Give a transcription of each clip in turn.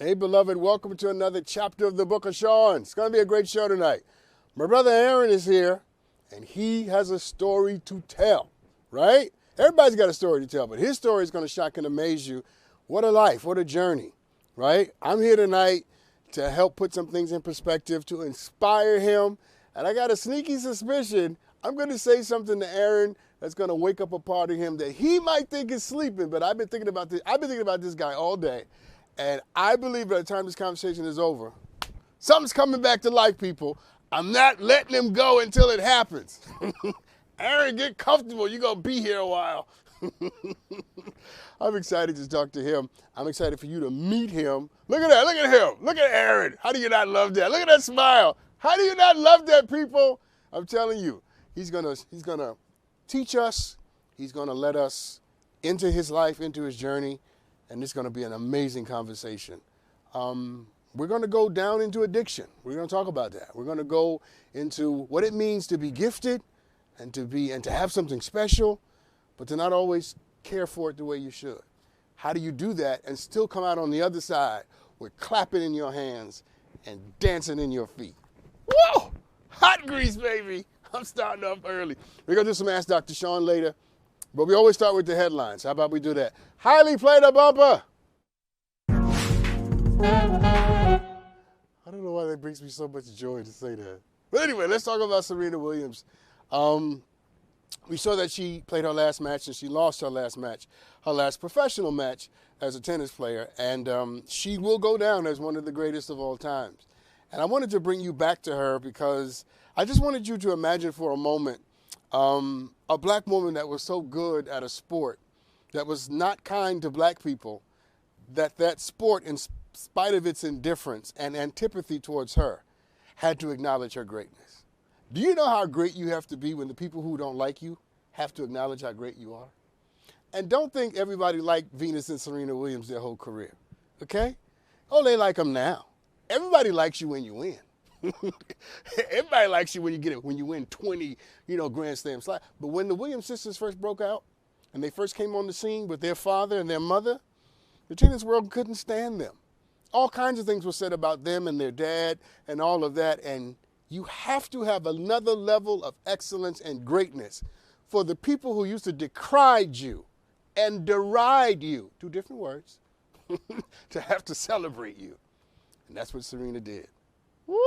Hey, beloved, welcome to another chapter of the book of Sean. It's going to be a great show tonight. My brother Aaron is here, and he has a story to tell, right? Everybody's got a story to tell, but his story is going to shock and amaze you. What a life, what a journey, right? I'm here tonight to help put some things in perspective, to inspire him, and I got a sneaky suspicion I'm going to say something to Aaron that's going to wake up a part of him that he might think is sleeping, but I've been thinking about this guy all day. And I believe by the time this conversation is over, something's coming back to life, people. I'm not letting him go until it happens. Aaron, get comfortable. You're going to be here a while. I'm excited to talk to him. I'm excited for you to meet him. Look at that. Look at him. Look at Aaron. How do you not love that? Look at that smile. How do you not love that, people? I'm telling you, he's gonna teach us. He's going to let us into his life, into his journey. And it's going to be an amazing conversation. We're going to go down into addiction. We're going to talk about that. We're going to go into what it means to be gifted and to have something special, but to not always care for it the way you should. How do you do that and still come out on the other side with clapping in your hands and dancing in your feet? Whoa! Hot grease, baby. I'm starting off early. We're going to do some Ask Dr. Sean later. But we always start with the headlines. How about we do that? Highly played a bumper. I don't know why that brings me so much joy to say that. But anyway, let's talk about Serena Williams. We saw that she played her last match and she lost her last match, her last professional match as a tennis player. And she will go down as one of the greatest of all times. And I wanted to bring you back to her because I just wanted you to imagine for a moment a black woman that was so good at a sport that was not kind to black people, that sport, in spite of its indifference and antipathy towards her, had to acknowledge her greatness. Do you know how great you have to be when the people who don't like you have to acknowledge how great you are? And don't think everybody liked Venus and Serena Williams their whole career, okay? Oh, they like them now. Everybody likes you when you win. Everybody likes you when you win 20, Grand Slam slams. But when the Williams sisters first broke out and they first came on the scene with their father and their mother, the tennis world couldn't stand them. All kinds of things were said about them and their dad and all of that. And you have to have another level of excellence and greatness for the people who used to decry you and deride you, two different words, to have to celebrate you. And that's what Serena did. Woo!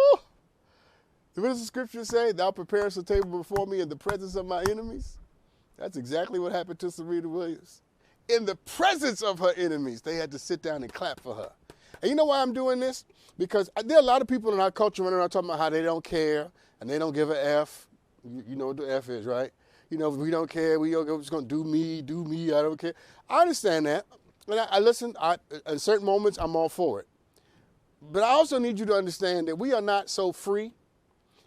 What does the scripture say? Thou preparest a table before me in the presence of my enemies. That's exactly what happened to Serena Williams. In the presence of her enemies, they had to sit down and clap for her. And you know why I'm doing this? Because there are a lot of people in our culture running around talking about how they don't care and they don't give a F. You know what the F is, right? We don't care. We're just going to do me, I don't care. I understand that. And I listen, in certain moments, I'm all for it. But I also need you to understand that we are not so free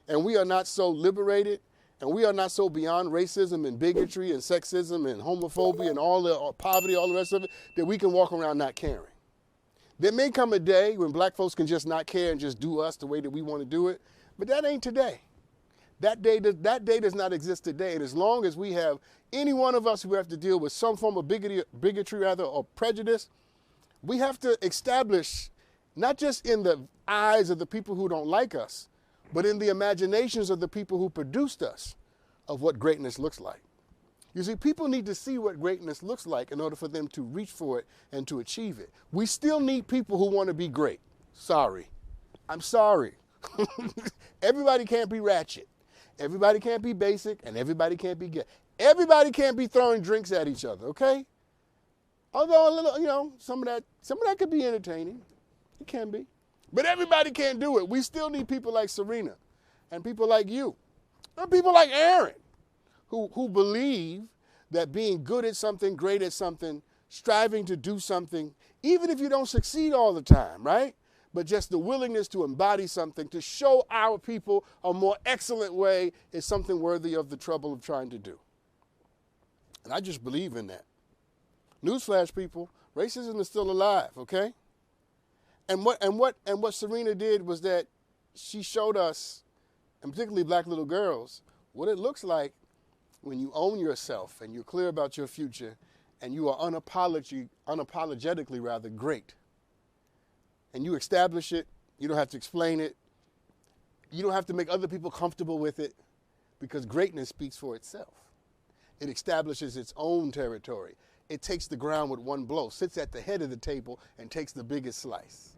and we are not so liberated and we are not so beyond racism and bigotry and sexism and homophobia and all the poverty, all the rest of it, that we can walk around not caring. There may come a day when black folks can just not care and just do us the way that we want to do it, but that ain't today. That day does not exist today. And as long as we have any one of us who have to deal with some form of bigotry or prejudice, we have to establish, not just in the eyes of the people who don't like us, but in the imaginations of the people who produced us, of what greatness looks like. You see, people need to see what greatness looks like in order for them to reach for it and to achieve it. We still need people who want to be great. Sorry. I'm sorry. Everybody can't be ratchet. Everybody can't be basic, and everybody can't be gay. Everybody can't be throwing drinks at each other, okay? Although a little, some of that could be entertaining. It can be. But everybody can't do it. We still need people like Serena and people like you and people like Aaron who believe that being good at something, great at something, striving to do something, even if you don't succeed all the time, right? But just the willingness to embody something, to show our people a more excellent way is something worthy of the trouble of trying to do. And I just believe in that. Newsflash, people, racism is still alive, okay? And what Serena did was that she showed us, and particularly black little girls, what it looks like when you own yourself and you're clear about your future and you are unapologetically great. and you establish it. You don't have to explain it. You don't have to make other people comfortable with it, because greatness speaks for itself. It establishes its own territory. It takes the ground with one blow, sits at the head of the table, and takes the biggest slice.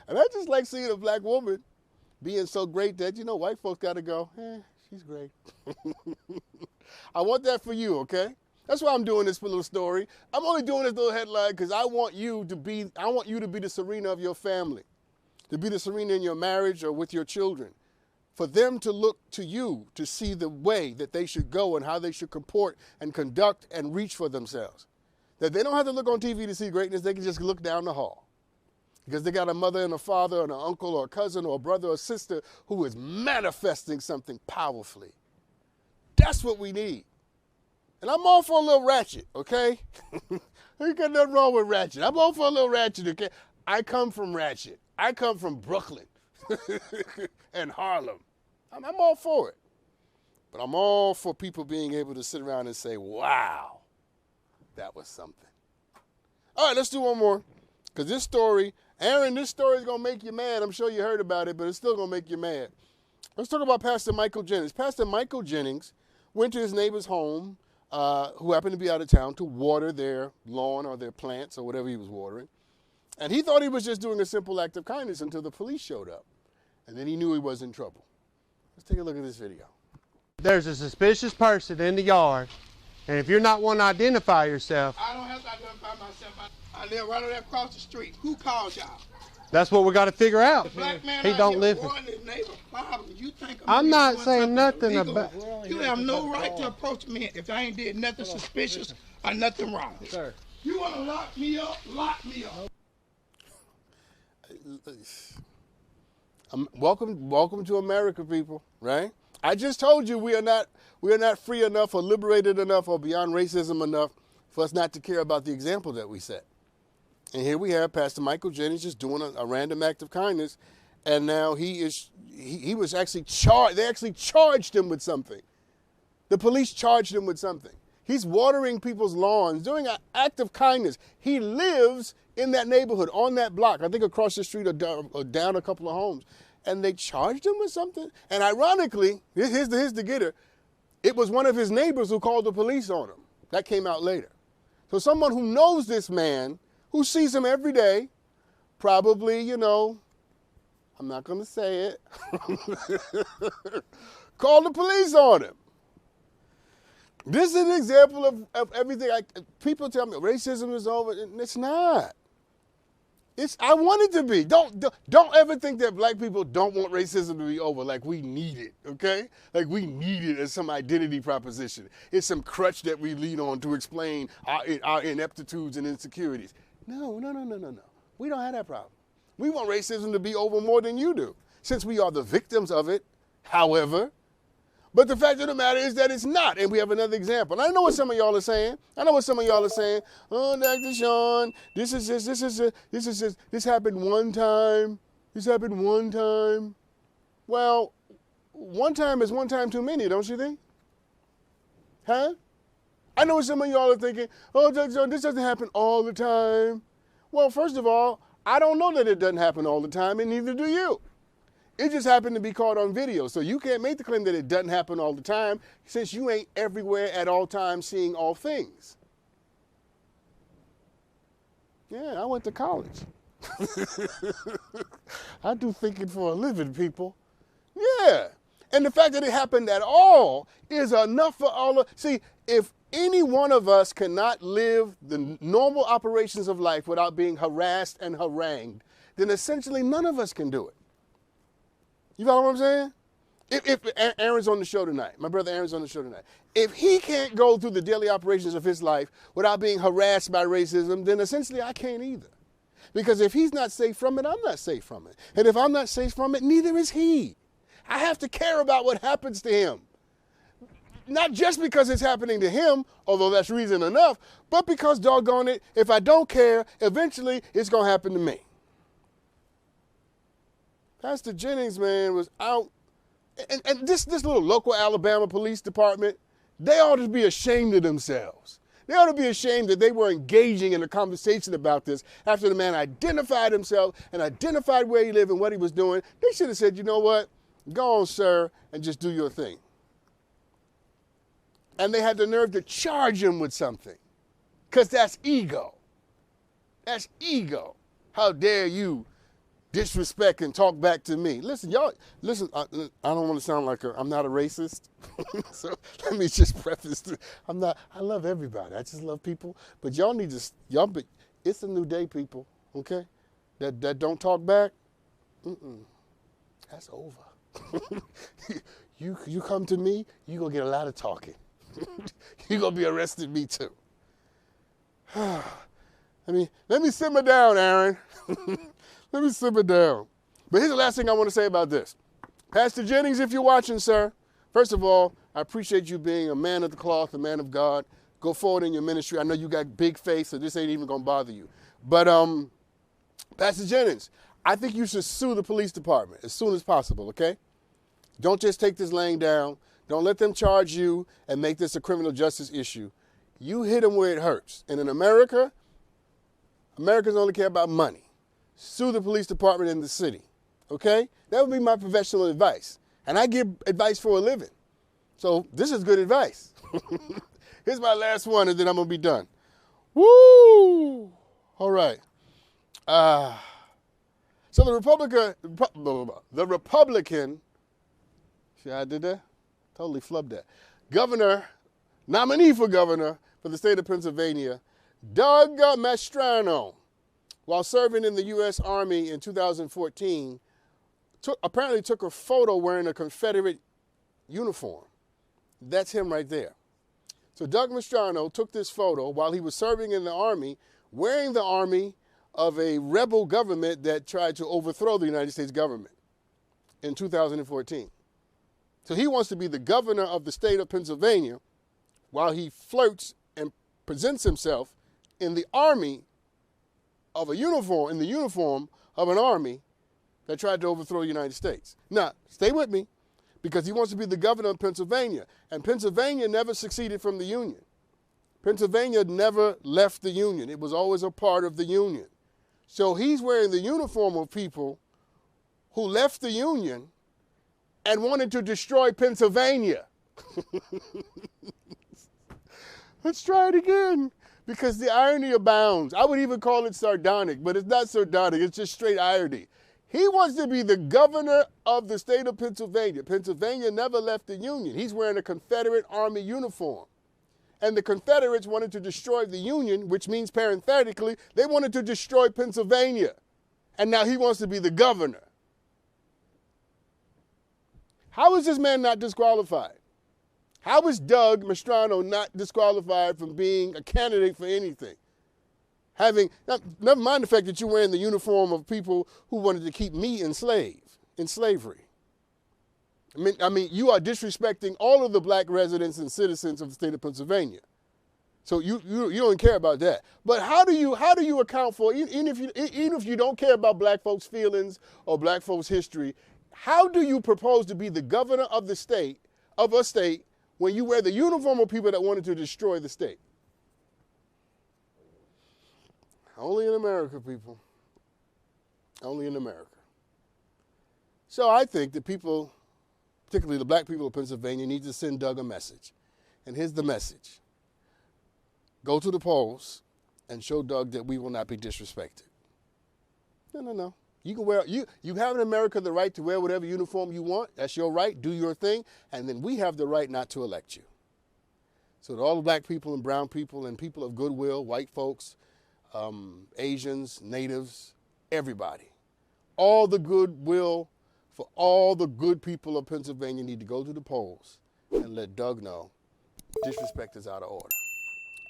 And I just like seeing a black woman being so great that, white folks got to go, she's great. I want that for you, okay? That's why I'm doing this little story. I'm only doing this little headline because I want you to be the Serena of your family, to be the Serena in your marriage or with your children, for them to look to you to see the way that they should go and how they should comport and conduct and reach for themselves. That they don't have to look on TV to see greatness. They can just look down the hall, because they got a mother and a father and an uncle or a cousin or a brother or sister who is manifesting something powerfully. That's what we need. And I'm all for a little ratchet, okay? Ain't got nothing wrong with ratchet. I'm all for a little ratchet, okay? I come from ratchet. I come from Brooklyn and Harlem. I'm all for it. But I'm all for people being able to sit around and say, wow, that was something. All right, let's do one more. Because this story, Aaron, this story is going to make you mad. I'm sure you heard about it, but it's still going to make you mad. Let's talk about Pastor Michael Jennings. Pastor Michael Jennings went to his neighbor's home, who happened to be out of town, to water their lawn or their plants or whatever he was watering. And he thought he was just doing a simple act of kindness until the police showed up. And then he knew he was in trouble. Let's take a look at this video. There's a suspicious person in the yard, and if you're not one to identify yourself... I don't have to identify myself. I live right over there across the street. Who called y'all? That's what we got to figure out. The black man he out don't here live warning his neighbor problems. You think I'm not saying nothing illegal. about... You have no right to approach me if I ain't did nothing suspicious or nothing wrong. Sir. You want to lock me up? Lock me up. Welcome to America, people, right? I just told you we are not free enough or liberated enough or beyond racism enough for us not to care about the example that we set. And here we have Pastor Michael Jennings just doing a random act of kindness, and now he was actually charged. They actually charged him with something. The police charged him with something. He's watering people's lawns, doing an act of kindness. He lives in that neighborhood, on that block, I think across the street or down a couple of homes. And they charged him with something. And ironically, here's the getter, it was one of his neighbors who called the police on him. That came out later. So someone who knows this man, who sees him every day, probably, I'm not going to say it, called the police on him. This is an example of everything. People tell me racism is over, and it's not. I want it to be. Don't ever think that black people don't want racism to be over, like we need it, okay? Like we need it as some identity proposition. It's some crutch that we lean on to explain our ineptitudes and insecurities. No. We don't have that problem. We want racism to be over more than you do, since we are the victims of it, however. But the fact of the matter is that it's not, and we have another example. And I know what some of y'all are saying. Oh, Dr. Sean, this happened one time. This happened one time. Well, one time is one time too many, don't you think? Huh? I know what some of y'all are thinking. Oh, Dr. Sean, this doesn't happen all the time. Well, first of all, I don't know that it doesn't happen all the time, and neither do you. It just happened to be caught on video. So you can't make the claim that it doesn't happen all the time, since you ain't everywhere at all times seeing all things. Yeah, I went to college. I do thinking for a living, people. Yeah. And the fact that it happened at all is enough for all of... See, if any one of us cannot live the normal operations of life without being harassed and harangued, then essentially none of us can do it. You follow what I'm saying? If Aaron's on the show tonight, my brother Aaron's on the show tonight, if he can't go through the daily operations of his life without being harassed by racism, then essentially I can't either. Because if he's not safe from it, I'm not safe from it. And if I'm not safe from it, neither is he. I have to care about what happens to him. Not just because it's happening to him, although that's reason enough, but because, doggone it, if I don't care, eventually it's going to happen to me. Pastor Jennings, man, was out, and this little local Alabama police department, they ought to be ashamed of themselves. They ought to be ashamed that they were engaging in a conversation about this after the man identified himself and identified where he lived and what he was doing. They should have said, you know what? Go on, sir, and just do your thing. And they had the nerve to charge him with something, because that's ego. That's ego. How dare you disrespect and talk back to me? Listen, y'all, listen, I don't want to sound like I'm not a racist. So let me just preface this. I love everybody. I just love people. But y'all need to, but it's a new day, people, okay? That don't talk back, that's over. You come to me, you're going to get a lot of talking. You're going to be arrested, me too. Let me simmer down, Aaron. Let me simmer down. But here's the last thing I want to say about this. Pastor Jennings, if you're watching, sir, first of all, I appreciate you being a man of the cloth, a man of God. Go forward in your ministry. I know you got big faith, so this ain't even going to bother you. But Pastor Jennings, I think you should sue the police department as soon as possible, okay? Don't just take this laying down. Don't let them charge you and make this a criminal justice issue. You hit them where it hurts. And in America, Americans only care about money. Sue the police department in the city, okay? That would be my professional advice. And I give advice for a living. So this is good advice. Here's my last one, and then I'm going to be done. Woo! All right. So the Republican, see how I did that? Totally flubbed that. Nominee for governor for the state of Pennsylvania, Doug Mastriano, while serving in the U.S. Army in 2014, apparently took a photo wearing a Confederate uniform. That's him right there. So Doug Mastriano took this photo while he was serving in the Army, wearing the army of a rebel government that tried to overthrow the United States government in 2014. So he wants to be the governor of the state of Pennsylvania while he flirts and presents himself in the army of a uniform, in the uniform of an army that tried to overthrow the United States. Now, stay with me, because he wants to be the governor of Pennsylvania. And Pennsylvania never seceded from the Union. Pennsylvania never left the Union. It was always a part of the Union. So he's wearing the uniform of people who left the Union and wanted to destroy Pennsylvania. Let's try it again, because the irony abounds. I would even call it sardonic, but it's not sardonic. It's just straight irony. He wants to be the governor of the state of Pennsylvania. Pennsylvania never left the Union. He's wearing a Confederate Army uniform. And the Confederates wanted to destroy the Union, which means parenthetically, they wanted to destroy Pennsylvania. And now he wants to be the governor. How is this man not disqualified? How is Doug Mastriano not disqualified from being a candidate for anything? Never mind the fact that you're wearing the uniform of people who wanted to keep me in slavery. I mean, you are disrespecting all of the black residents and citizens of the state of Pennsylvania. So you don't care about that. But how do you account for, even if you don't care about black folks' feelings or black folks' history, how do you propose to be the governor of a state when you wear the uniform of people that wanted to destroy the state? Only in America, people. Only in America. So I think that people, particularly the black people of Pennsylvania, need to send Doug a message. And here's the message. Go to the polls and show Doug that we will not be disrespected. No. You can wear, you have in America the right to wear whatever uniform you want. That's your right. Do your thing. And then we have the right not to elect you. So to all the black people and brown people and people of goodwill, white folks, Asians, natives, everybody, all the goodwill for all the good people of Pennsylvania need to go to the polls and let Doug know disrespect is out of order.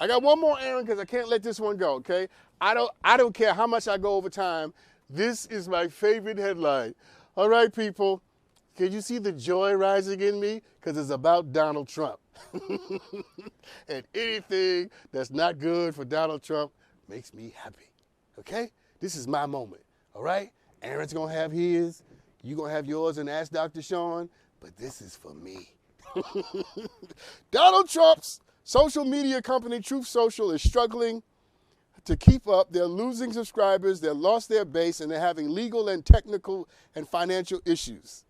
I got one more, Aaron, because I can't let this one go, okay? I don't care how much I go over time. This is my favorite headline. All right, people, can you see the joy rising in me? Because it's about Donald Trump. And anything that's not good for Donald Trump makes me happy, okay? This is my moment, all right? Aaron's going to have his. You're going to have yours and Ask Dr. Sean. But this is for me. Donald Trump's Social media company Truth Social is struggling to keep up. They're losing subscribers, they've lost their base, and they're having legal and technical and financial issues.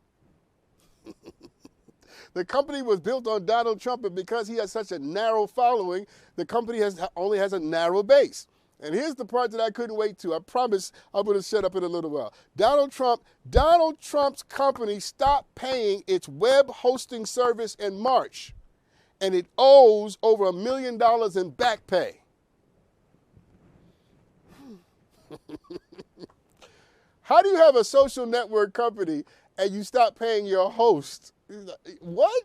The company was built on Donald Trump, and because he has such a narrow following, the company only has a narrow base. And here's the part that I couldn't wait to. I promise I'm going to shut up in a little while. Donald Trump's company stopped paying its web hosting service in March, and it owes over $1 million in back pay. How do you have a social network company and you stop paying your host? What?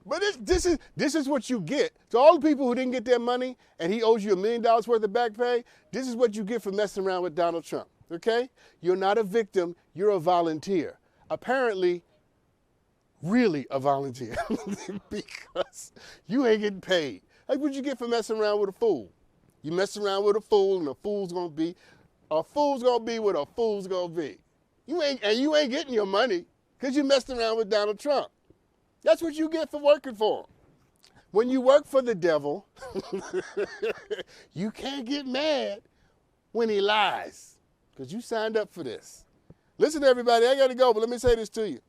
But this is what you get. To all the people who didn't get their money and he owes you $1 million worth of back pay, this is what you get for messing around with Donald Trump, okay? You're not a victim, you're a volunteer. Apparently, really a volunteer because you ain't getting paid. Like what you get for messing around with a fool. You mess around with a fool and a fool's gonna be what a fool's gonna be. You ain't getting your money because you messed around with Donald Trump. That's what you get for working for him. When you work for the devil, you can't get mad when he lies because you signed up for this. Listen, everybody, I got to go, but let me say this to you.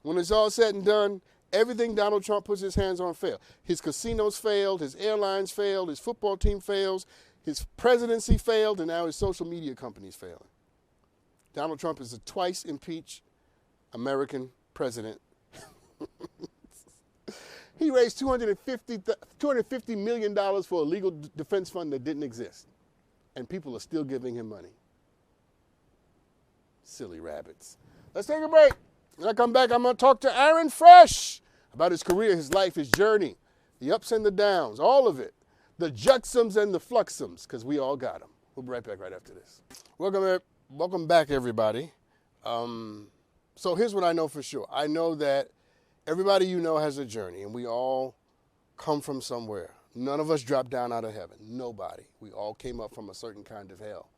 When it's all said and done, everything Donald Trump puts his hands on failed. His casinos failed, his airlines failed, his football team fails, his presidency failed, and now his social media company's failing. Donald Trump is a twice impeached American president. He raised $250 million for a legal defense fund that didn't exist. And people are still giving him money. Silly rabbits. Let's take a break. When I come back, I'm going to talk to Aaron Fresh about his career, his life, his journey, the ups and the downs, all of it. The juxums and the fluxums, because we all got them. We'll be right back right after this. Welcome back, everybody. So here's what I know for sure. I know that everybody you know has a journey, and we all come from somewhere. None of us dropped down out of heaven. Nobody. We all came up from a certain kind of hell.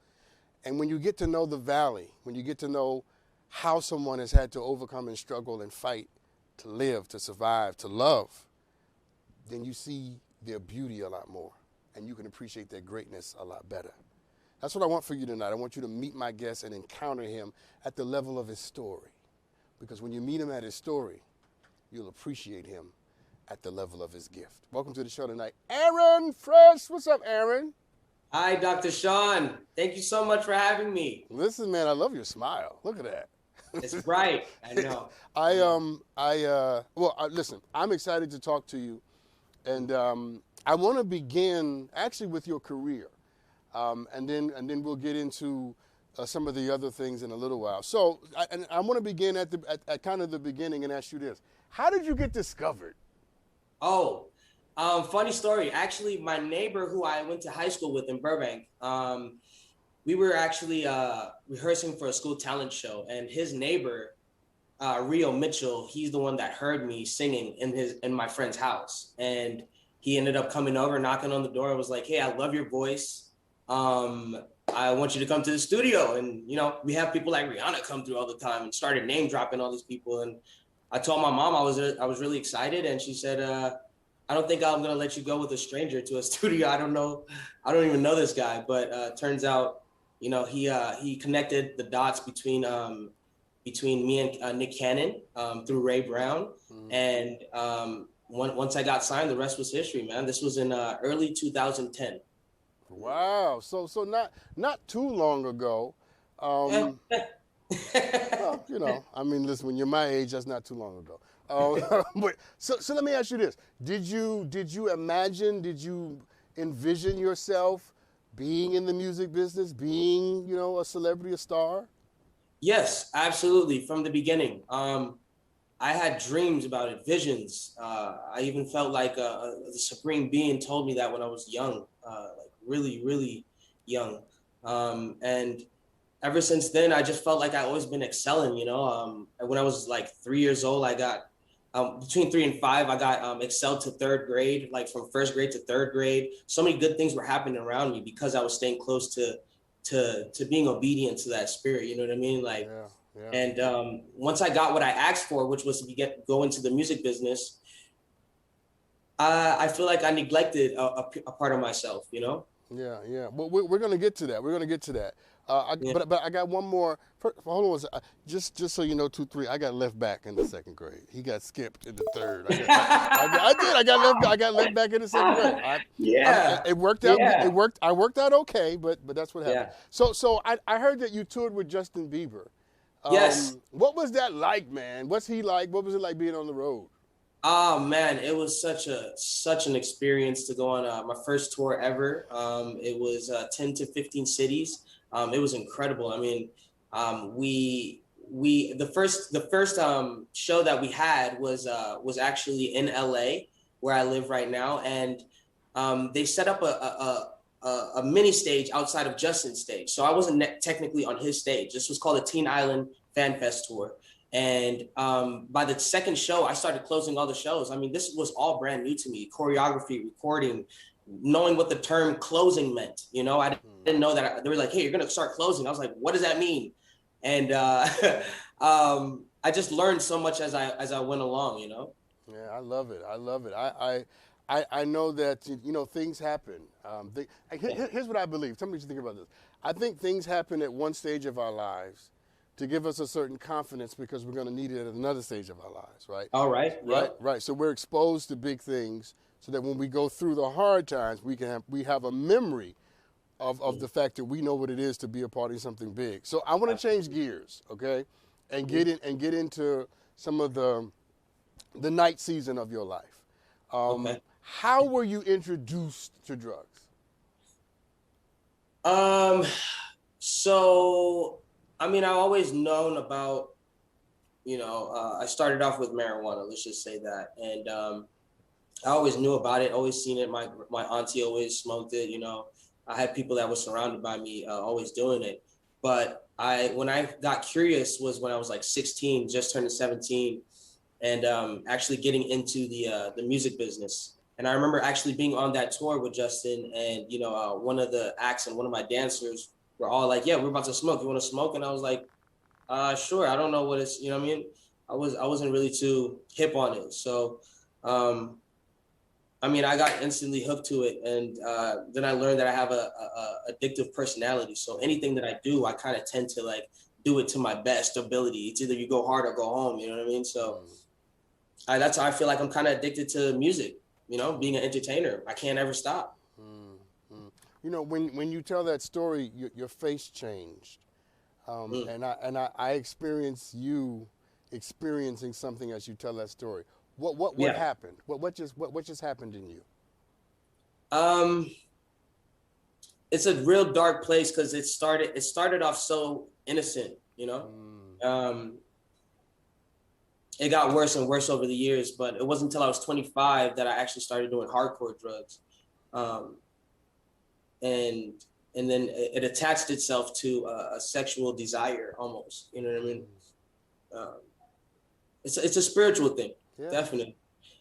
And when you get to know the valley, when you get to know how someone has had to overcome and struggle and fight to live, to survive, to love, then you see their beauty a lot more, and you can appreciate their greatness a lot better. That's what I want for you tonight. I want you to meet my guest and encounter him at the level of his story. Because when you meet him at his story, you'll appreciate him at the level of his gift. Welcome to the show tonight, Aaron Fresh. What's up, Aaron? Hi, Dr. Sean. Thank you so much for having me. Listen, man, I love your smile. Look at that. It's bright. I know. Listen, I'm excited to talk to you. And I want to begin actually with your career. And then we'll get into some of the other things in a little while. So I want to begin at kind of the beginning and ask you this. How did you get discovered? Funny story. Actually, my neighbor who I went to high school with in Burbank, we were actually rehearsing for a school talent show, and his neighbor, Rio Mitchell, he's the one that heard me singing in my friend's house. And he ended up coming over, knocking on the door, and was like, "Hey, I love your voice. I want you to come to the studio." And, we have people like Rihanna come through all the time, and started name dropping all these people. And I told my mom I was really excited. And she said, "I don't think I'm going to let you go with a stranger to a studio. I don't even know this guy." But turns out, he connected the dots between me and Nick Cannon through Ray Brown. Mm-hmm. And once I got signed, the rest was history, man. This was in early 2010. Wow. So not too long ago. Well, listen, when you're my age, that's not too long ago. But so let me ask you this. Did you imagine, did you envision yourself being in the music business, being, a celebrity, a star? Yes, absolutely. From the beginning. I had dreams about it, visions. I even felt like the Supreme Being told me that when I was young, like really, really young. And ever since then, I just felt like I've always been excelling, When I was like 3 years old, I got, between 3 and 5, I got excelled to 3rd grade, like from 1st grade to 3rd grade. So many good things were happening around me because I was staying close to being obedient to that spirit, you know what I mean? Like, yeah. And once I got what I asked for, which was to go into the music business, I feel like I neglected a part of myself, you know? Yeah, yeah. Well, we're going to get to that. We're going to get to that. Yeah. But I got one more. Hold on, just so you know, 2-3. I got left back in the second grade. He got skipped in the third. I did. I got left back in the second grade. Yeah. It worked out. Yeah. I worked out okay, but that's what happened. Yeah. So I heard that you toured with Justin Bieber. Yes. What was that like, man? What's he like? What was it like being on the road? Oh man, it was such an experience to go on my first tour ever. It was 10 to 15 cities. It was incredible. I mean, we the first show that we had was actually in LA, where I live right now, and they set up a mini stage outside of Justin's stage. So I wasn't technically on his stage. This was called a Teen Island Fan Fest tour. And by the second show, I started closing all the shows. I mean, this was all brand new to me: choreography, recording, knowing what the term closing meant. You know, I didn't know that. They were like, "Hey, you're gonna start closing." I was like, "What does that mean?" And I just learned so much as I went along. You know. Yeah, I love it. I love it. I know that things happen. Here's what I believe. Tell me what you think about this. I think things happen at one stage of our lives to give us a certain confidence because we're going to need it at another stage of our lives, right? All right. Right. Right. So we're exposed to big things, so that when we go through the hard times, we have a memory of the fact that we know what it is to be a part of something big. So I want to change gears, okay, and get into some of the night season of your life. Okay. How were you introduced to drugs? So, I mean, I've always known about, I started off with marijuana, let's just say that. And I always knew about it, always seen it. My auntie always smoked it, I had people that were surrounded by me always doing it. But when I got curious was when I was like 16, just turning 17, and actually getting into the music business. And I remember actually being on that tour with Justin, and one of the acts and one of my dancers were all like, "Yeah, we're about to smoke. You want to smoke?" And I was like, "Sure." I don't know what it's, you know what I mean? I wasn't really too hip on it. So, I mean, I got instantly hooked to it, and then I learned that I have a addictive personality. So anything that I do, I kind of tend to like do it to my best ability. It's either you go hard or go home. You know what I mean? So that's how I feel like I'm kind of addicted to music. Being an entertainer, I can't ever stop. When you tell that story, your face changed, and I experience you experiencing something as you tell that story. What happened? What just happened in you? It's a real dark place because it started off so innocent. It got worse and worse over the years, but it wasn't until I was 25 that I actually started doing hardcore drugs. And then it attached itself to a sexual desire almost, you know what I mean? It's a spiritual thing, definitely.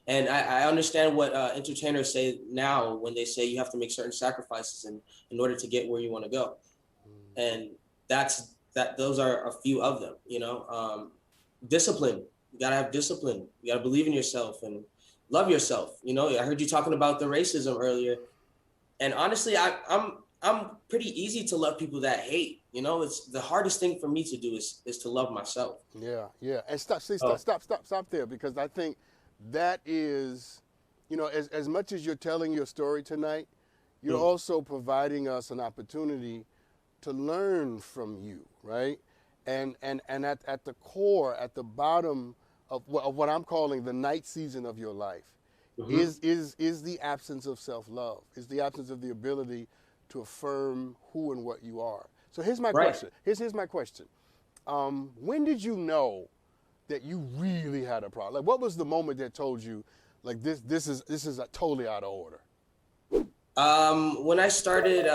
And I understand what entertainers say now when they say you have to make certain sacrifices in order to get where you want to go. And those are a few of them, discipline. You gotta have discipline. You gotta believe in yourself and love yourself. I heard you talking about the racism earlier, and honestly, I'm pretty easy to love people that hate. It's the hardest thing for me to do is to love myself. Yeah. And stop there, because I think that is, as much as you're telling your story tonight, you're also providing us an opportunity to learn from you, right? And at the core, at the bottom of what I'm calling the night season of your life, is the absence of self-love, is the absence of the ability to affirm who and what you are. So here's my question. Here's my question. When did you know that you really had a problem? Like, what was the moment that told you, like, this is totally out of order? When I started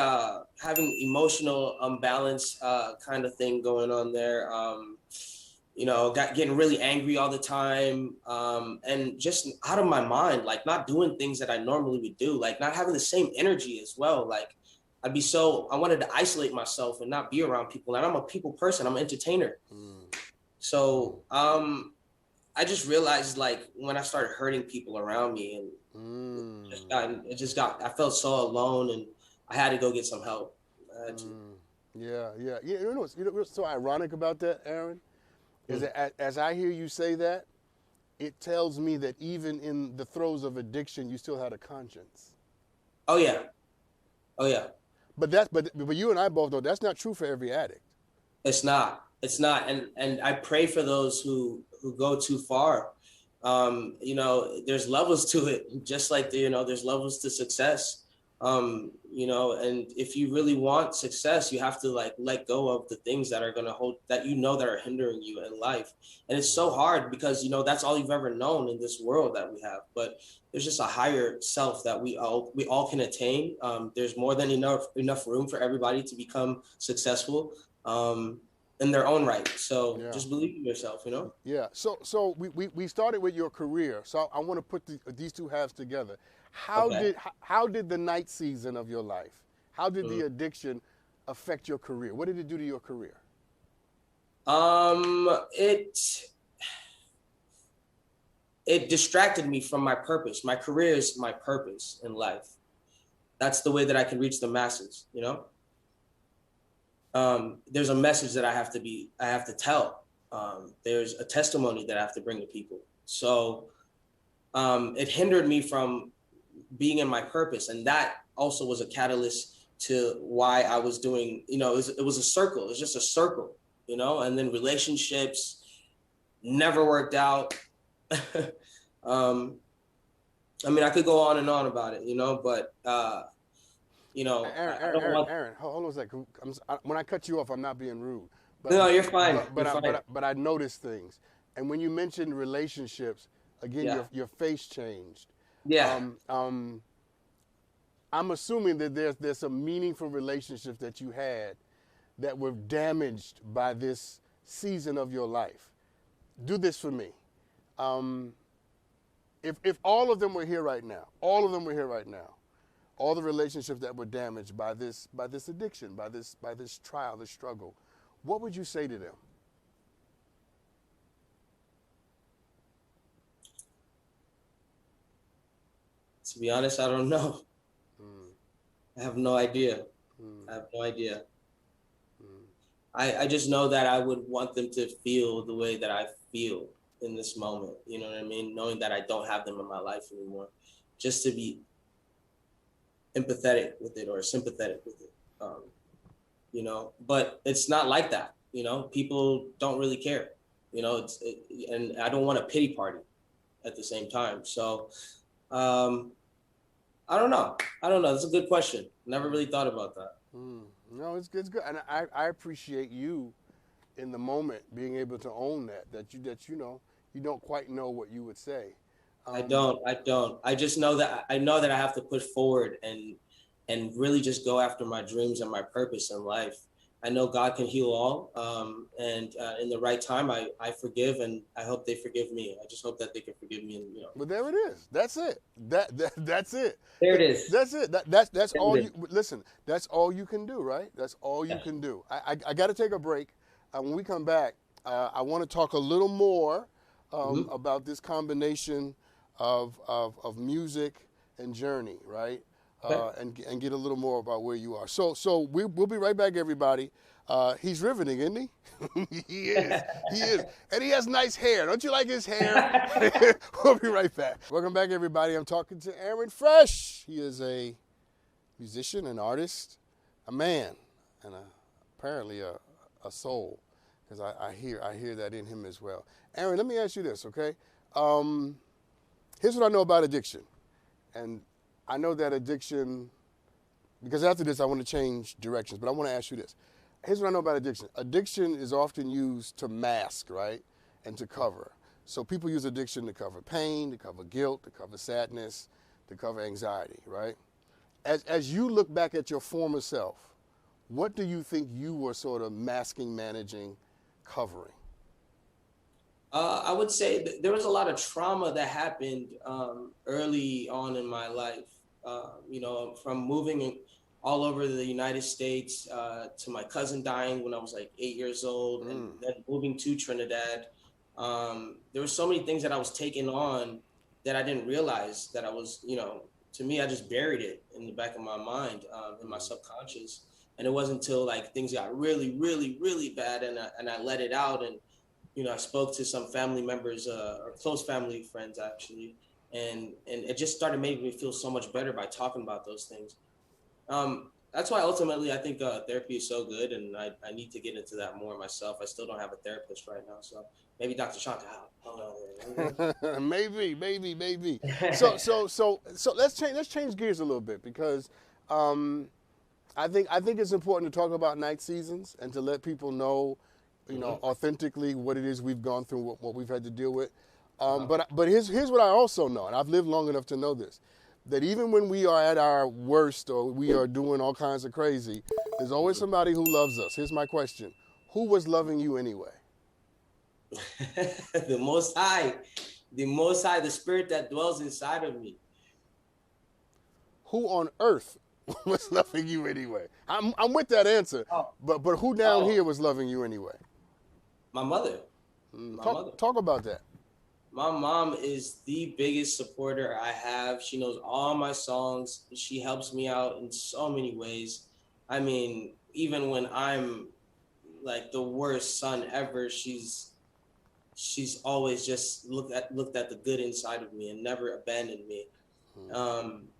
having emotional imbalance kind of thing going on there, getting really angry all the time, and just out of my mind, like not doing things that I normally would do, like not having the same energy as well. Like I wanted to isolate myself and not be around people. And I'm a people person, I'm an entertainer. So I just realized, like, when I started hurting people around me, and I felt so alone, and I had to go get some help. I had to. Yeah, yeah. You know what's so ironic about that, Aaron? Is that as I hear you say that, it tells me that even in the throes of addiction, you still had a conscience. Oh yeah, oh yeah. But you and I both know that's not true for every addict. It's not. It's not. And I pray for those who go too far. You know, there's levels to it, just like there's levels to success. You know, and if you really want success, you have to like let go of the things that are gonna hold that that are hindering you in life. And it's so hard because that's all you've ever known in this world that we have. But there's just a higher self that we all can attain. There's more than enough room for everybody to become successful. In their own right. So just believe in yourself, Yeah. So we started with your career. So I want to put these two halves together. How did the night season of your life? How did the addiction affect your career? What did it do to your career? It distracted me from my purpose. My career is my purpose in life. That's the way that I can reach the masses, There's a message that I have to tell. There's a testimony that I have to bring to people. So it hindered me from being in my purpose. And that also was a catalyst to why I was doing, it was a circle. It's just a circle, and then relationships never worked out. I mean, I could go on and on about it, but Aaron, hold on a second. When I cut you off, I'm not being rude. No, you're fine. But I noticed things. And when you mentioned relationships, again, your face changed. Yeah. I'm assuming that there's some meaningful relationships that you had that were damaged by this season of your life. Do this for me. If all of them were here right now, all the relationships that were damaged by this addiction, by this trial, this struggle, what would you say to them? To be honest, I don't know. I have no idea. I have no idea. I just know that I would want them to feel the way that I feel in this moment. You know what I mean? Knowing that I don't have them in my life anymore. Just to be empathetic with it or sympathetic with it. But it's not like that. People don't really care. And I don't want a pity party at the same time. So I don't know. That's a good question. Never really thought about that. No, it's good. And I appreciate you in the moment being able to own that you don't quite know what you would say. I don't. I just know that I have to push forward and really just go after my dreams and my purpose in life. I know God can heal all, and in the right time, I forgive, and I hope they forgive me. I just hope that they can forgive me, and Well, there it is. That's it. That's it. There it is. That's it. That's all you listen. That's all you can do, right? That's all you can do. I got to take a break. When we come back, I want to talk a little more about this combination of music and journey, right? And get a little more about where you are. So we'll be right back, everybody. He's riveting, isn't he? He is. And he has nice hair. Don't you like his hair? We'll be right back. Welcome back, everybody. I'm talking to Aaron Fresh. He is a musician, an artist, a man, and apparently a soul, because I hear that in him as well. Aaron, let me ask you this, okay? Here's what I know about addiction. And I know that addiction, because after this I want to change directions, but I want to ask you this. Here's what I know about addiction. Addiction is often used to mask, right, and to cover. So people use addiction to cover pain, to cover guilt, to cover sadness, to cover anxiety, right? As you look back at your former self, what do you think you were sort of masking, managing, covering? I would say that there was a lot of trauma that happened early on in my life. From moving all over the United States to my cousin dying when I was like 8 years old, and then moving to Trinidad. There were so many things that I was taking on that I didn't realize that I was, to me, I just buried it in the back of my mind, in my subconscious. And it wasn't until like things got really, really, really bad, and I let it out, and I spoke to some family members, or close family friends actually, and it just started making me feel so much better by talking about those things. That's why ultimately I think therapy is so good, and I need to get into that more myself. I still don't have a therapist right now, so maybe Dr. Sean can help. Hold on. Maybe. So let's change gears a little bit, because I think it's important to talk about night seasons and to let people know, authentically what it is we've gone through, what we've had to deal with. But here's what I also know, and I've lived long enough to know this, that even when we are at our worst or we are doing all kinds of crazy, there's always somebody who loves us. Here's my question: who was loving you anyway? The Most High, the Spirit that dwells inside of me. Who on earth was loving you anyway? I'm with that answer, but who down here was loving you anyway? My mother. Talk about that. My mom is the biggest supporter I have. She knows all my songs. She helps me out in so many ways. I mean, even when I'm like the worst son ever, she's always just looked at the good inside of me and never abandoned me.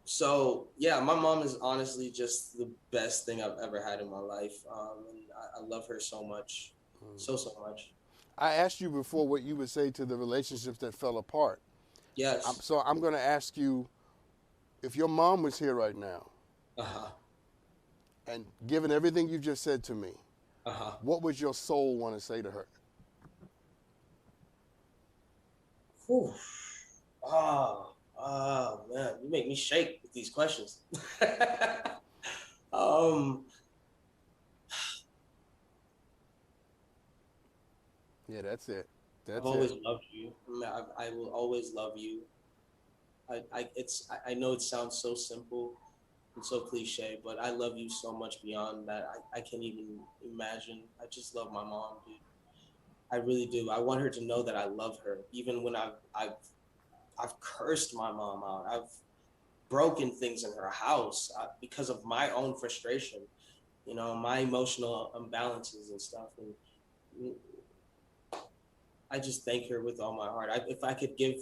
So yeah, my mom is honestly just the best thing I've ever had in my life. And I love her so much, so much. I asked you before what you would say to the relationships that fell apart. Yes. So I'm going to ask you, if your mom was here right now, and given everything you just said to me, what would your soul want to say to her? Whew. Oh man, you make me shake with these questions. Yeah, that's it. I've always loved you. I will always love you. I know it sounds so simple and so cliche, but I love you so much beyond that. I can't even imagine. I just love my mom, dude. I really do. I want her to know that I love her, even when I've cursed my mom out. I've broken things in her house because of my own frustration, my emotional imbalances and stuff. And I just thank her with all my heart. If I could give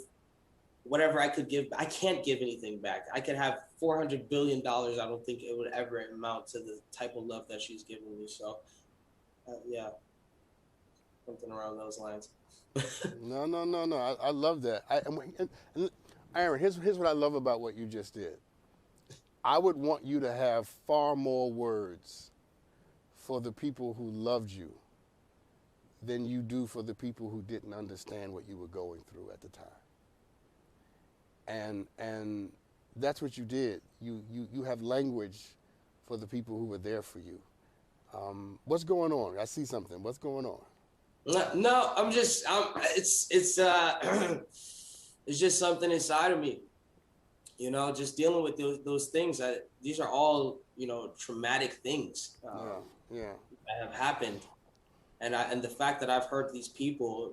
whatever I could give, I can't give anything back. I could have $400 billion. I don't think it would ever amount to the type of love that she's given me. So, yeah, something around those lines. No. I love that. And Aaron, here's what I love about what you just did. I would want you to have far more words for the people who loved you than you do for the people who didn't understand what you were going through at the time. And that's what you did. You have language for the people who were there for you. What's going on? I see something. What's going on? No, it's it's just something inside of me, just dealing with those things. These are all, traumatic things that have happened. And the fact that I've hurt these people,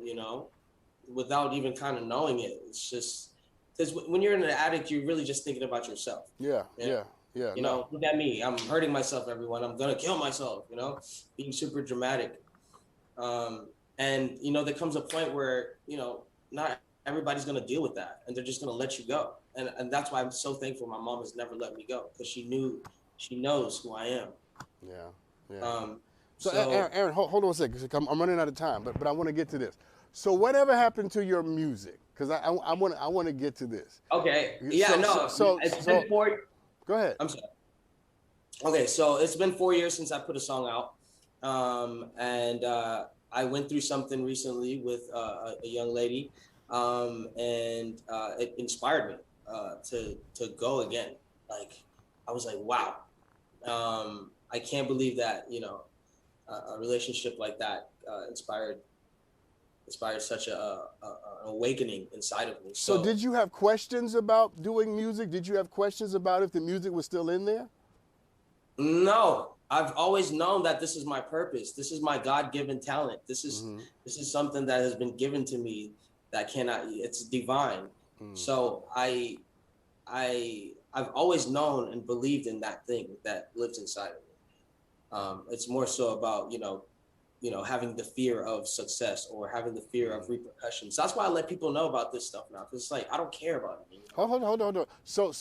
without even kind of knowing it, it's just, because when you're in an addict, you're really just thinking about yourself. Yeah. Look at me. I'm hurting myself, everyone. I'm going to kill myself, being super dramatic. And, there comes a point where, not everybody's going to deal with that, and they're just going to let you go. And that's why I'm so thankful my mom has never let me go, because she knows who I am. Yeah. So Aaron, hold on a second. I'm running out of time, but I want to get to this. So whatever happened to your music? Because I want to get to this. Okay. Yeah. So been 4. Go ahead. I'm sorry. Okay, so it's been 4 years since I put a song out, and I went through something recently with a young lady, and it inspired me to go again. Like, I was like, wow, I can't believe that a relationship like that inspired such an awakening inside of me. So did you have questions about doing music? Did you have questions about if the music was still in there? No, I've always known that this is my purpose. This is my God-given talent. This is something that has been given to me that it's divine. So I've always known and believed in that thing that lives inside of me. It's more so about, having the fear of success or having the fear of repercussions. So that's why I let people know about this stuff now. Cause it's like, I don't care about it anymore. Hold on. So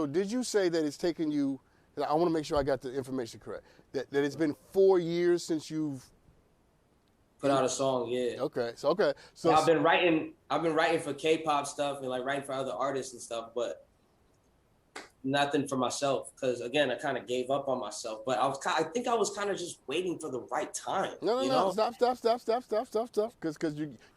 did you say that it's taken you, I want to make sure I got the information correct, that it's been 4 years since you've Put out a song, yeah. Okay. So I've been writing for K-pop stuff and like writing for other artists and stuff, but nothing for myself. Cause again, I kind of gave up on myself, but I think I was kind of just waiting for the right time. No. Stop. Cause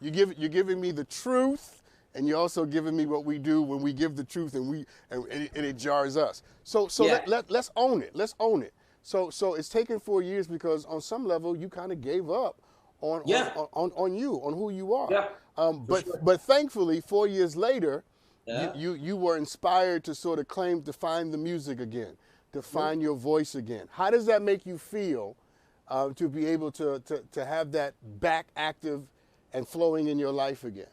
you're giving me the truth, and you're also giving me what we do when we give the truth, and it jars us. So Yeah. let's own it. Let's own it. So it's taken 4 years because on some level you kind of gave up on who you are. Yeah. But thankfully 4 years later, Yeah. you were inspired to sort of to find the music again, to find your voice again. How does that make you feel to be able to have that back active and flowing in your life again?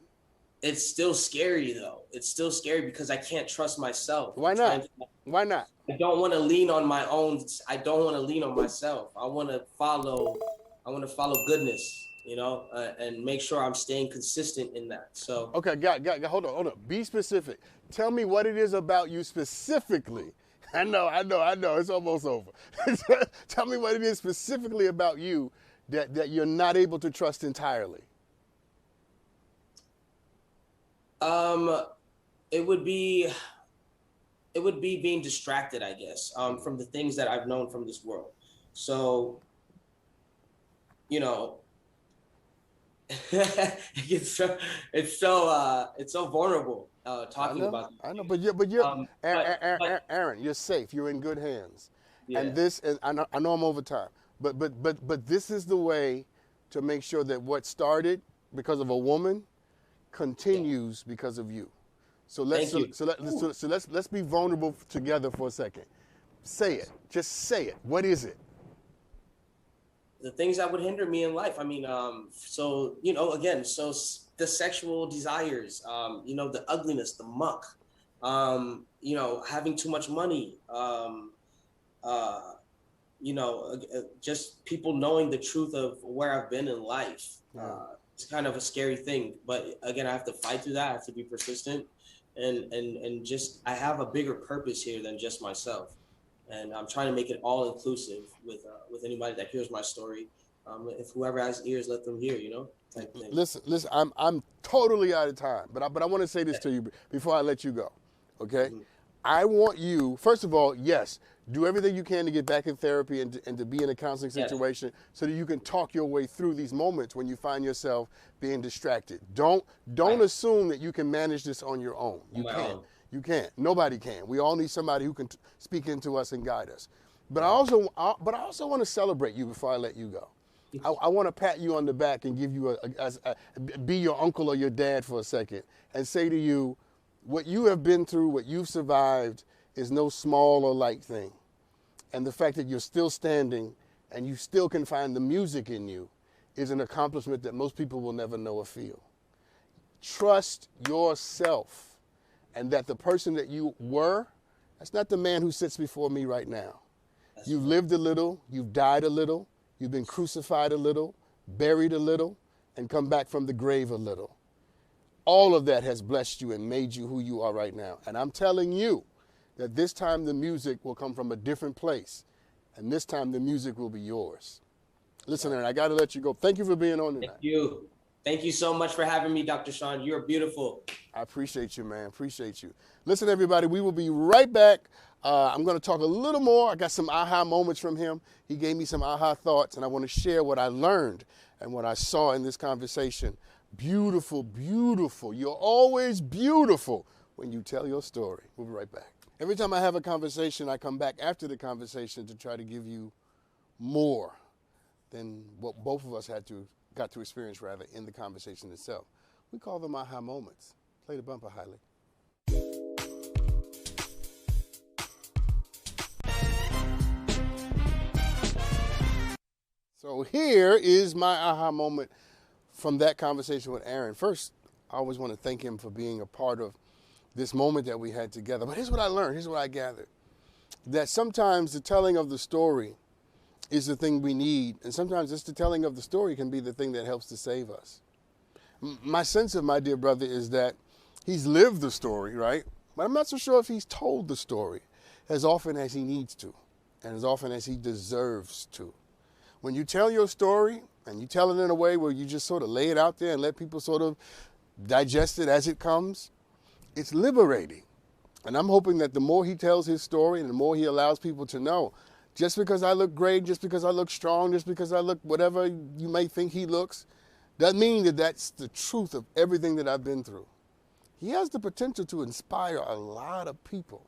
It's still scary though. It's still scary because I can't trust myself. Why not? Why not? I don't want to lean on my own. I don't want to lean on myself. I want to follow goodness, and make sure I'm staying consistent in that. So Okay, hold on. Be specific. Tell me what it is about you specifically. I know. It's almost over. Tell me what it is specifically about you that you're not able to trust entirely. it would be being distracted, I guess, from the things that I've known from this world. So, it's so vulnerable talking about these I know, things. but you're But Aaron, you're safe. You're in good hands. Yeah. And I know I'm over time, but this is the way to make sure that what started because of a woman continues because of you. So let's be vulnerable together for a second. Say it. Just say it. What is it? The things that would hinder me in life. I mean, the sexual desires, the ugliness, the muck, having too much money, just people knowing the truth of where I've been in life. It's kind of a scary thing, but again, I have to fight through that. I have to be persistent, and just I have a bigger purpose here than just myself. And I'm trying to make it all inclusive with anybody that hears my story. If whoever has ears, let them hear. Type thing. Listen. I'm totally out of time, but I want to say this to you before I let you go. Okay, I want you, first of all, yes, do everything you can to get back in therapy and to be in a counseling situation so that you can talk your way through these moments when you find yourself being distracted. Don't assume that you can manage this on your own. You can't. You can't. Nobody can. We all need somebody who can speak into us and guide us. But I also want to celebrate you before I let you go. I want to pat you on the back and give you be your uncle or your dad for a second and say to you, what you have been through, what you've survived is no small or light thing. And the fact that you're still standing and you still can find the music in you is an accomplishment that most people will never know or feel. Trust yourself. And that the person that you were, that's not the man who sits before me right now. You've lived a little, you've died a little, you've been crucified a little, buried a little, and come back from the grave a little. All of that has blessed you and made you who you are right now. And I'm telling you that this time the music will come from a different place. And this time the music will be yours. Listen, Aaron, I got to let you go. Thank you for being on tonight. Thank you. Thank you so much for having me, Dr. Sean. You're beautiful. I appreciate you, man. Appreciate you. Listen, everybody, we will be right back. I'm going to talk a little more. I got some aha moments from him. He gave me some aha thoughts, and I want to share what I learned and what I saw in this conversation. Beautiful, beautiful. You're always beautiful when you tell your story. We'll be right back. Every time I have a conversation, I come back after the conversation to try to give you more than what both of us got to experience rather in the conversation itself. We call them aha moments. Play the bumper, Hailey. So here is my aha moment from that conversation with Aaron. First, I always want to thank him for being a part of this moment that we had together. But here's what I learned, here's what I gathered. That sometimes the telling of the story is the thing we need, and sometimes just the telling of the story can be the thing that helps to save us. My sense of my dear brother is that he's lived the story, right? But I'm not so sure if he's told the story as often as he needs to and as often as he deserves to. When you tell your story and you tell it in a way where you just sort of lay it out there and let people sort of digest it as it comes, it's liberating. And I'm hoping that the more he tells his story and the more he allows people to know, just because I look great, just because I look strong, just because I look whatever you may think he looks, doesn't mean that that's the truth of everything that I've been through. He has the potential to inspire a lot of people.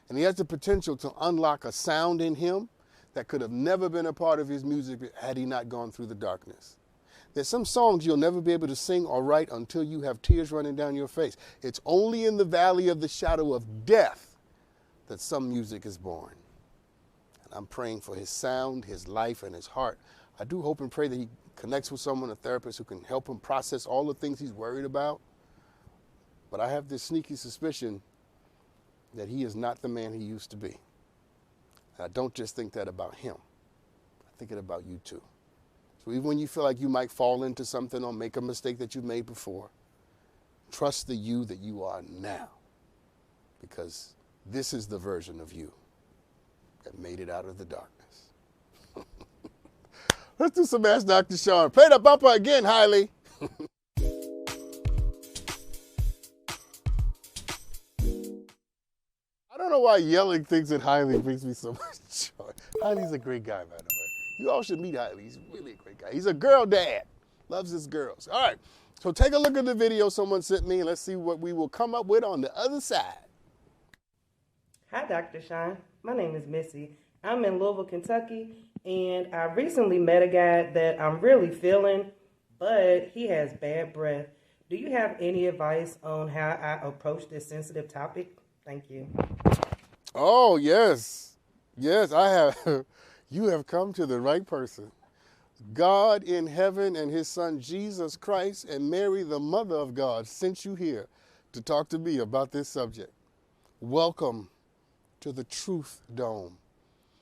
And he has the potential to unlock a sound in him that could have never been a part of his music had he not gone through the darkness. There's some songs you'll never be able to sing or write until you have tears running down your face. It's only in the valley of the shadow of death that some music is born. And I'm praying for his sound, his life, and his heart. I do hope and pray that he connects with someone, a therapist, who can help him process all the things he's worried about. But I have this sneaky suspicion that he is not the man he used to be. And I don't just think that about him. I think it about you too. So even when you feel like you might fall into something or make a mistake that you've made before, trust the you that you are now. Because this is the version of you that made it out of the darkness. Let's do some Ask Dr. Sean. Play the bumper again, Hailey. I don't know why yelling things at Hailey brings me so much joy. Hailey's a great guy, by the way. You all should meet Hailey. He's really a great guy. He's a girl dad. Loves his girls. All right. So take a look at the video someone sent me, and let's see what we will come up with on the other side. Hi, Dr. Sean. My name is Missy. I'm in Louisville, Kentucky, and I recently met a guy that I'm really feeling, but he has bad breath. Do you have any advice on how I approach this sensitive topic? Thank you. Oh, yes. Yes, I have. You have come to the right person. God in heaven and his son Jesus Christ and Mary, the mother of God, sent you here to talk to me about this subject. Welcome to the Truth Dome.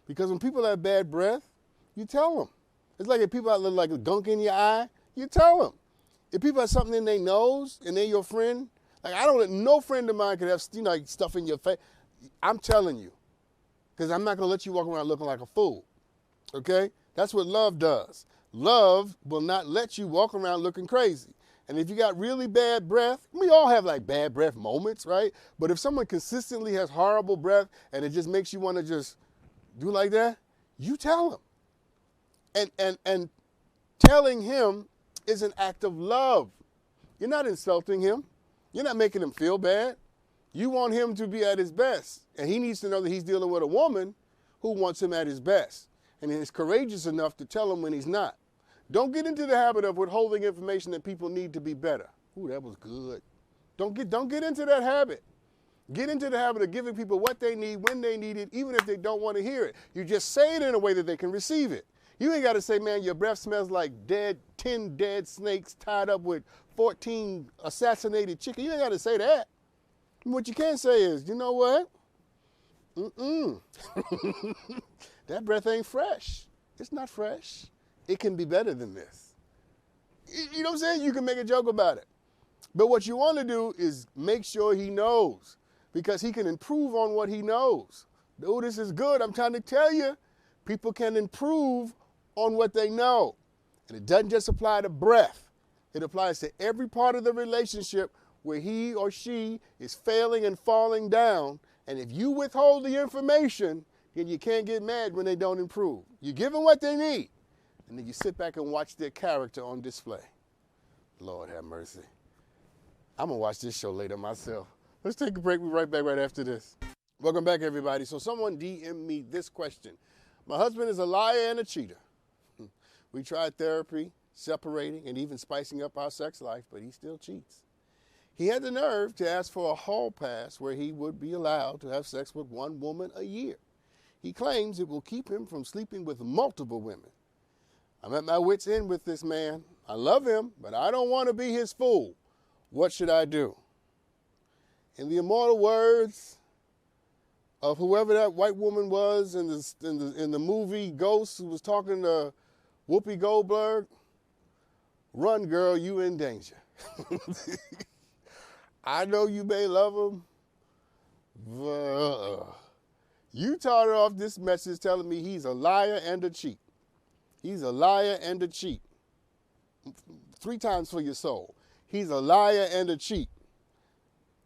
Because when people have bad breath, you tell them. It's like if people have like a gunk in your eye, you tell them. If people have something in their nose and they're your friend, like no friend of mine could have like stuff in your face. I'm telling you, because I'm not going to let you walk around looking like a fool. Okay? That's what love does. Love will not let you walk around looking crazy. And if you got really bad breath, we all have like bad breath moments, right? But if someone consistently has horrible breath and it just makes you want to just do like that, you tell them. And telling him is an act of love. You're not insulting him. You're not making him feel bad. You want him to be at his best. And he needs to know that he's dealing with a woman who wants him at his best. And is courageous enough to tell him when he's not. Don't get into the habit of withholding information that people need to be better. Ooh, that was good. Don't get into that habit. Get into the habit of giving people what they need, when they need it, even if they don't want to hear it. You just say it in a way that they can receive it. You ain't got to say, man, your breath smells like 10 dead snakes tied up with 14 assassinated chickens. You ain't got to say that. What you can say is, you know what? That breath ain't fresh. It's not fresh. It can be better than this. You know what I'm saying? You can make a joke about it. But what you want to do is make sure he knows, because he can improve on what he knows. Oh, this is good. I'm trying to tell you, people can improve on what they know. And it doesn't just apply to breath. It applies to every part of the relationship where he or she is failing and falling down. And if you withhold the information, then you can't get mad when they don't improve. You give them what they need, and then you sit back and watch their character on display. Lord have mercy. I'm going to watch this show later myself. Let's take a break. We'll be right back right after this. Welcome back, everybody. So someone DM'd me this question. My husband is a liar and a cheater. We tried therapy, separating, and even spicing up our sex life, but he still cheats. He had the nerve to ask for a hall pass where he would be allowed to have sex with one woman a year. He claims it will keep him from sleeping with multiple women. I'm at my wit's end with this man. I love him, but I don't want to be his fool. What should I do? In the immortal words of whoever that white woman was in the movie Ghost, who was talking to Whoopi Goldberg, run, girl, you in danger. I know you may love him, but you started off this message telling me he's a liar and a cheat. He's a liar and a cheat. 3 times for your soul. He's a liar and a cheat.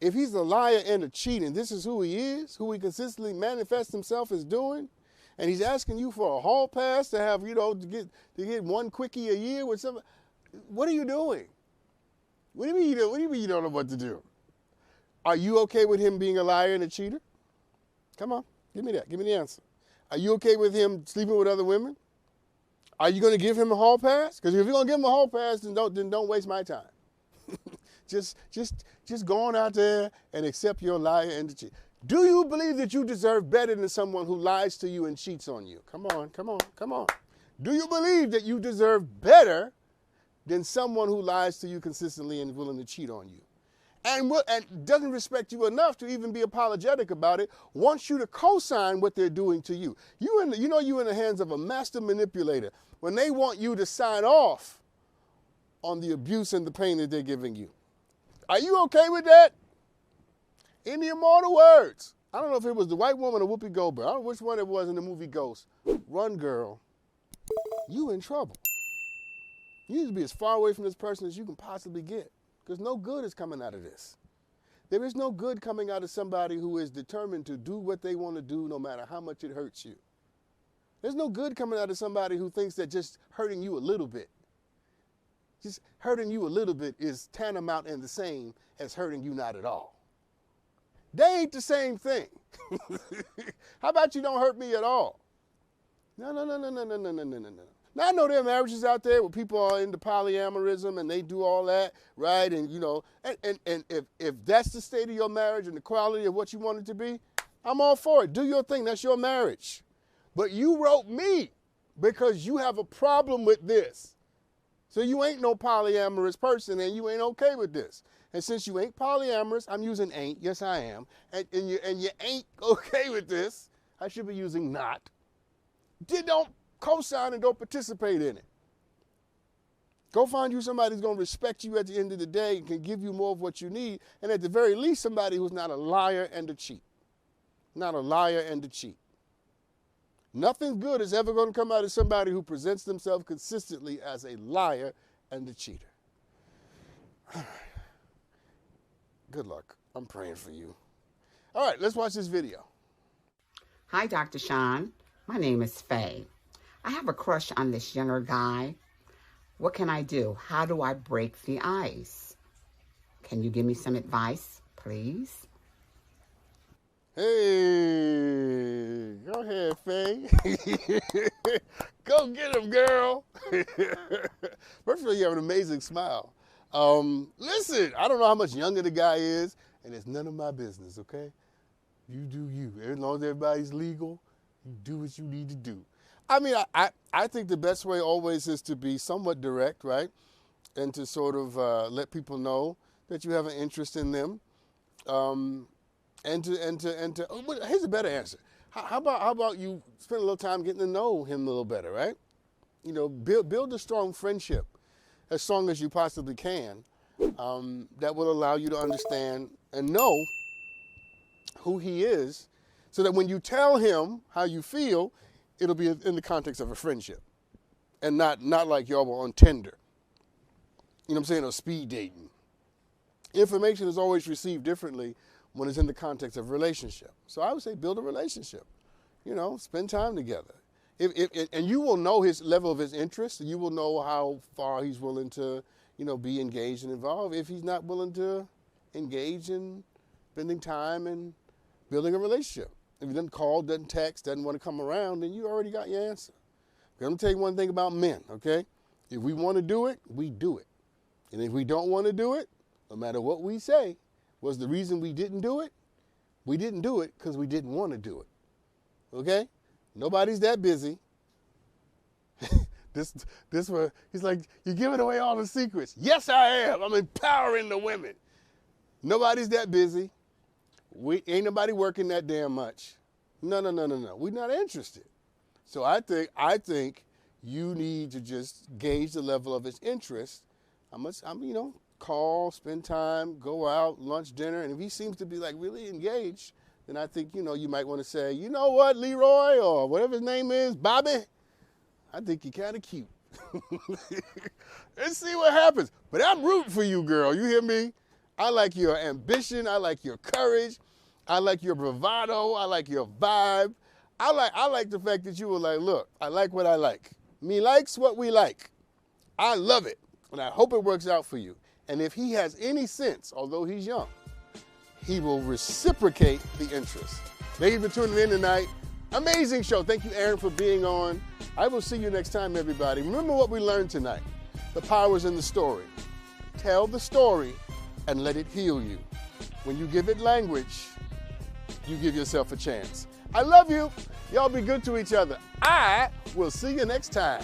If he's a liar and a cheat, and this is who he is, who he consistently manifests himself as doing, and he's asking you for a hall pass to have, to get 1 quickie a year with somebody, what are you doing? What do you mean you don't know what to do? Are you okay with him being a liar and a cheater? Come on, give me that. Give me the answer. Are you okay with him sleeping with other women? Are you going to give him a hall pass? Because if you're going to give him a hall pass, then don't waste my time. just go on out there and accept your liar and the cheat. Do you believe that you deserve better than someone who lies to you and cheats on you? Come on. Do you believe that you deserve better than someone who lies to you consistently and is willing to cheat on you? And doesn't respect you enough to even be apologetic about it, wants you to co-sign what they're doing to you. You're in the hands of a master manipulator when they want you to sign off on the abuse and the pain that they're giving you. Are you okay with that? In the immortal words, I don't know if it was the white woman or Whoopi Goldberg, I don't know which one it was in the movie Ghost. Run, girl, you in trouble. You need to be as far away from this person as you can possibly get, because no good is coming out of this. There is no good coming out of somebody who is determined to do what they want to do no matter how much it hurts you. There's no good coming out of somebody who thinks that just hurting you a little bit, just hurting you a little bit is tantamount and the same as hurting you not at all. They ain't the same thing. How about you don't hurt me at all? No. Now, I know there are marriages out there where people are into polyamorism and they do all that, right? And, and if that's the state of your marriage and the quality of what you want it to be, I'm all for it. Do your thing. That's your marriage. But you wrote me because you have a problem with this. So you ain't no polyamorous person and you ain't okay with this. And since you ain't polyamorous, I'm using ain't. Yes, I am. And you ain't okay with this. I should be using not. Don't co-sign and don't participate in it. Go find you somebody who's going to respect you at the end of the day and can give you more of what you need. And at the very least, somebody who's not a liar and a cheat. Not a liar and a cheat. Nothing good is ever going to come out of somebody who presents themselves consistently as a liar and a cheater. All right. Good luck. I'm praying for you. All right, let's watch this video. Hi, Dr. Sean. My name is Faye. I have a crush on this younger guy. What can I do? How do I break the ice? Can you give me some advice, please? Hey, go ahead, Faye. Go get him, girl. First of all, you have an amazing smile. Listen, I don't know how much younger the guy is, and it's none of my business, okay? You do you. As long as everybody's legal, you do what you need to do. I mean, I think the best way always is to be somewhat direct, right? And to sort of let people know that you have an interest in them. And here's a better answer. How about you spend a little time getting to know him a little better, right? Build a strong friendship, as strong as you possibly can, that will allow you to understand and know who he is, so that when you tell him how you feel, it'll be in the context of a friendship, and not like y'all were on Tinder. You know what I'm saying? Or speed dating. Information is always received differently when it's in the context of a relationship. So I would say build a relationship. Spend time together. And you will know his level of his interest, and you will know how far he's willing to, be engaged and involved. If he's not willing to engage in spending time and building a relationship. If he doesn't call, doesn't text, doesn't want to come around, then you already got your answer. I'm going to tell you one thing about men, okay? If we want to do it, we do it. And if we don't want to do it, no matter what we say, was the reason we didn't do it? We didn't do it because we didn't want to do it. Okay? Nobody's that busy. This where he's like, you're giving away all the secrets. Yes, I am. I'm empowering the women. Nobody's that busy. we ain't nobody working that damn much. No. We're not interested. So I think you need to just gauge the level of his interest. Call, spend time, go out, lunch, dinner, and if he seems to be like really engaged, then I think, you might want to say, you know what, Leroy, or whatever his name is, Bobby, I think you're kind of cute. And see what happens. But I'm rooting for you, girl. You hear me? I like your ambition. I like your courage. I like your bravado. I like your vibe. I like the fact that you were like, look, I like what I like. Me likes what we like. I love it. And I hope it works out for you. And if he has any sense, although he's young, he will reciprocate the interest. Thank you for tuning in tonight. Amazing show. Thank you, Aaron, for being on. I will see you next time, everybody. Remember what we learned tonight. The power is in the story. Tell the story and let it heal you. When you give it language, you give yourself a chance. I love you. Y'all be good to each other. I will see you next time.